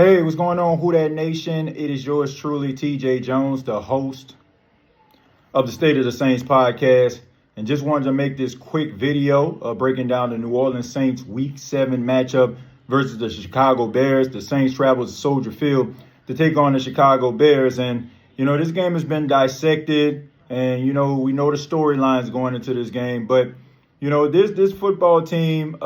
Hey, what's going on, Who Dat Nation? It is yours truly, TJ Jones, the host of the State of the Saints podcast. And just wanted to make this quick video breaking down the New Orleans Saints Week 7 matchup versus the Chicago Bears. The Saints travel to Soldier Field to take on the Chicago Bears. And, this game has been dissected. And, we know the storylines going into this game. But this football team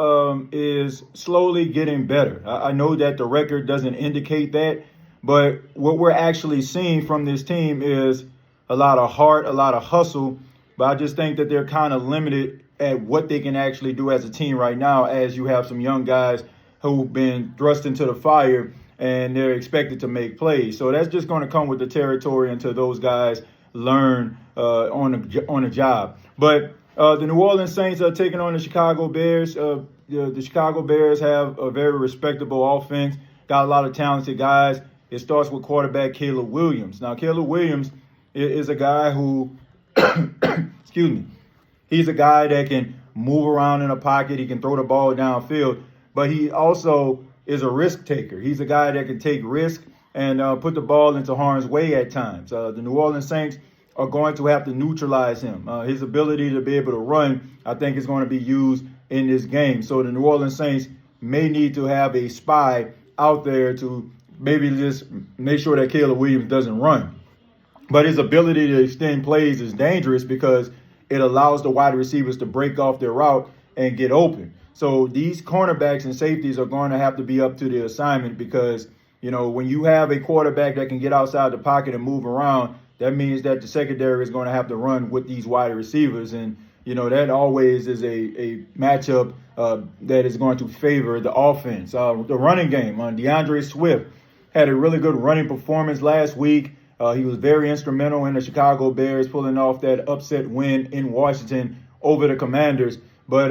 is slowly getting better. I know that the record doesn't indicate that, but what we're actually seeing from this team is a lot of heart, a lot of hustle. But I just think that they're kind of limited at what they can actually do as a team right now, as you have some young guys who've been thrust into the fire and they're expected to make plays. So that's just going to come with the territory until those guys learn on the job. But the New Orleans Saints are taking on the Chicago Bears. The Chicago Bears have a very respectable offense, got a lot of talented guys. It starts with quarterback Caleb Williams. Now, Caleb Williams is a guy who, excuse me, he's a guy that can move around in a pocket. He can throw the ball downfield, but he also is a risk taker. He's a guy that can take risk and put the ball into harm's way at times. The New Orleans Saints are going to have to neutralize him. His ability to be able to run, I think, is going to be used in this game. So the New Orleans Saints may need to have a spy out there to maybe just make sure that Caleb Williams doesn't run. But his ability to extend plays is dangerous because it allows the wide receivers to break off their route and get open. So these cornerbacks and safeties are going to have to be up to the assignment because, when you have a quarterback that can get outside the pocket and move around, that means that the secondary is going to have to run with these wide receivers. And, that always is a matchup that is going to favor the offense. The running game, DeAndre Swift had a really good running performance last week. He was very instrumental in the Chicago Bears pulling off that upset win in Washington over the Commanders. But,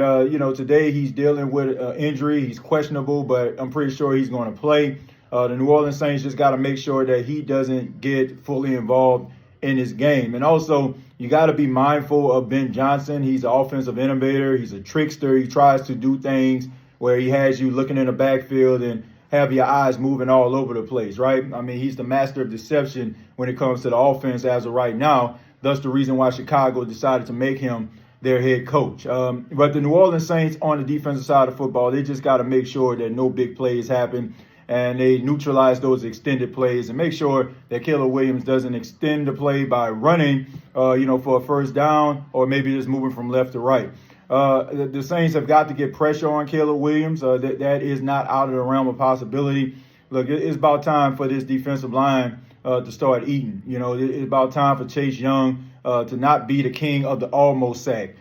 today he's dealing with injury. He's questionable, but I'm pretty sure he's going to play. The New Orleans Saints just got to make sure that he doesn't get fully involved in this game. And also, you got to be mindful of Ben Johnson. He's an offensive innovator. He's a trickster. He tries to do things where he has you looking in the backfield and have your eyes moving all over the place, right? I mean, he's the master of deception when it comes to the offense as of right now. That's the reason why Chicago decided to make him their head coach. But the New Orleans Saints on the defensive side of football, they just got to make sure that no big plays happen and they neutralize those extended plays and make sure that Caleb Williams doesn't extend the play by running, for a first down or maybe just moving from left to right. The Saints have got to get pressure on Caleb Williams. That is not out of the realm of possibility. Look, it's about time for this defensive line to start eating. It's about time for Chase Young to not be the king of the almost sack.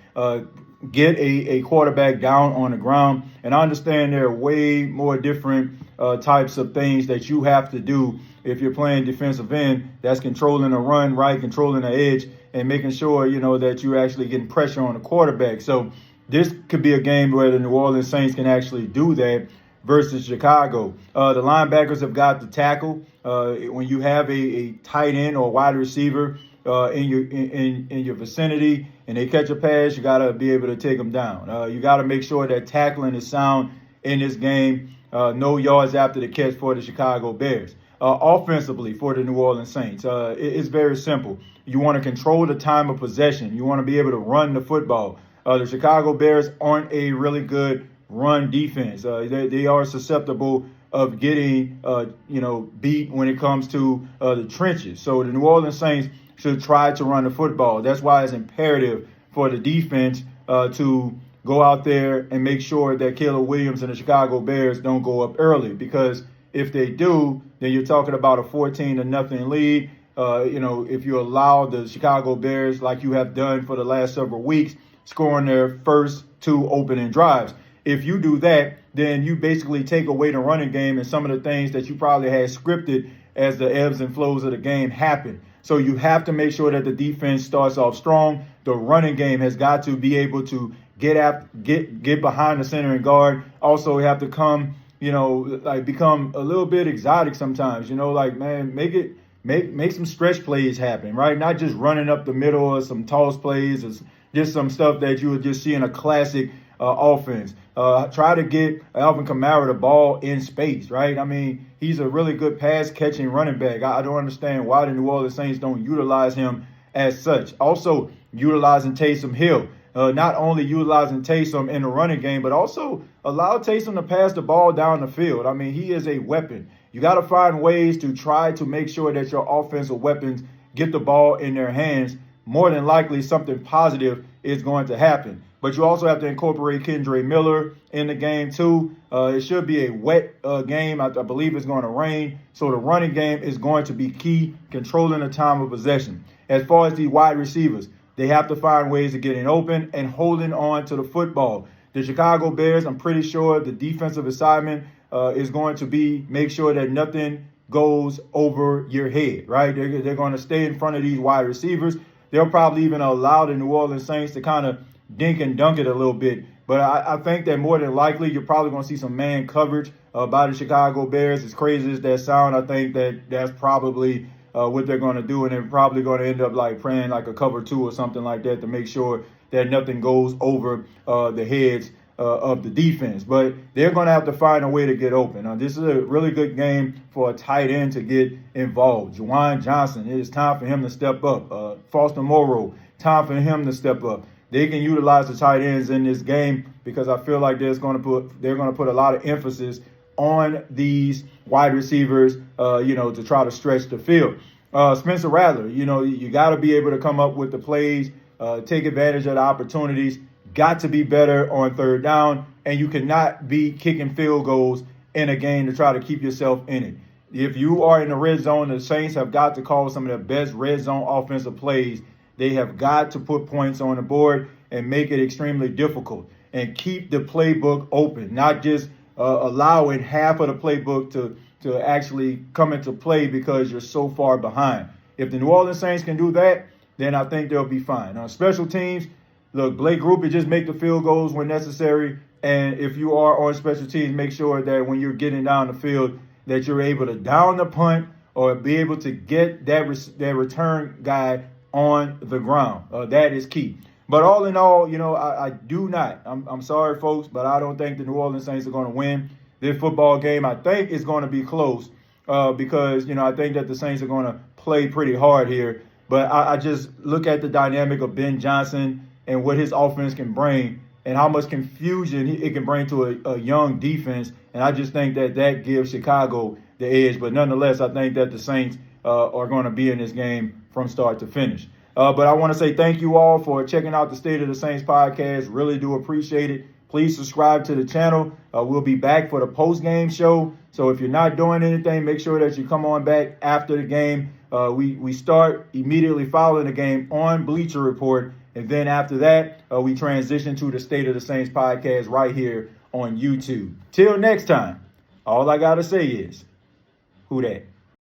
Get a quarterback down on the ground. And I understand there are way more different types of things that you have to do if you're playing defensive end. That's controlling the run, right, controlling the edge, and making sure, that you're actually getting pressure on the quarterback. So this could be a game where the New Orleans Saints can actually do that versus Chicago. The linebackers have got to tackle. When you have a tight end or wide receiver in your vicinity and they catch a pass, you got to be able to take them down. You got to make sure that tackling is sound in this game. No yards after the catch for the Chicago Bears. Offensively for the New Orleans Saints, it's very simple. You want to control the time of possession. You want to be able to run the football. The Chicago Bears aren't a really good run defense. They are susceptible of getting, beat when it comes to the trenches. So the New Orleans Saints should try to run the football. That's why it's imperative for the defense to go out there and make sure that Caleb Williams and the Chicago Bears don't go up early, because if they do, then you're talking about a 14-0 lead. If you allow the Chicago Bears, like you have done for the last several weeks, scoring their first two opening drives. If you do that, then you basically take away the running game and some of the things that you probably had scripted as the ebbs and flows of the game happen. So you have to make sure that the defense starts off strong. The running game has got to be able to get behind the center and guard. Also, you have to become a little bit exotic sometimes. Make some stretch plays happen, right? Not just running up the middle or some toss plays or just some stuff that you would just see in a classic offense. Try to get Alvin Kamara the ball in space, right? I mean, he's a really good pass-catching running back. I don't understand why the New Orleans Saints don't utilize him as such. Also, utilizing Taysom Hill. Not only utilizing Taysom in the running game, but also allow Taysom to pass the ball down the field. I mean, he is a weapon. You got to find ways to try to make sure that your offensive weapons get the ball in their hands. More than likely, something positive is going to happen. But you also have to incorporate Kendre Miller in the game, too. It should be a wet game. I believe it's going to rain. So the running game is going to be key, controlling the time of possession. As far as the wide receivers, they have to find ways of getting open and holding on to the football. The Chicago Bears, I'm pretty sure the defensive assignment is going to be make sure that nothing goes over your head, right? They're going to stay in front of these wide receivers. They'll probably even allow the New Orleans Saints to kind of dink and dunk it a little bit. But I think that more than likely, you're probably going to see some man coverage by the Chicago Bears. As crazy as that sound, I think that that's probably what they're going to do, and they're probably going to end up like playing like a cover 2 or something like that to make sure that nothing goes over the heads of the defense. But they're going to have to find a way to get open. This is a really good game for a tight end to get involved. Juwan Johnson, it is time for him to step up. Foster Moreau, time for him to step up. They can utilize the tight ends in this game because I feel like they're going to put a lot of emphasis on these wide receivers, to try to stretch the field. Spencer Rattler, you got to be able to come up with the plays, take advantage of the opportunities, got to be better on third down, and you cannot be kicking field goals in a game to try to keep yourself in it. If you are in the red zone, the Saints have got to call some of the best red zone offensive plays. They have got to put points on the board and make it extremely difficult and keep the playbook open, not just allowing half of the playbook to actually come into play because you're so far behind. If the New Orleans Saints can do that, then I think they'll be fine. On special teams, look, Blake Grupe, just make the field goals when necessary. And if you are on special teams, make sure that when you're getting down the field that you're able to down the punt or be able to get that return guy on the ground. That is key. But all in all, I do not. I'm sorry, folks, but I don't think the New Orleans Saints are going to win this football game. I think it's going to be close because, I think that the Saints are going to play pretty hard here. But I just look at the dynamic of Ben Johnson and what his offense can bring and how much confusion it can bring to a young defense. And I just think that gives Chicago the edge. But nonetheless, I think that the Saints are going to be in this game from start to finish. But I want to say thank you all for checking out the State of the Saints podcast. Really do appreciate it. Please subscribe to the channel. We'll be back for the post-game show. So if you're not doing anything, make sure that you come on back after the game. We start immediately following the game on Bleacher Report. And then after that, we transition to the State of the Saints podcast right here on YouTube. Till next time, all I got to say is, who dat?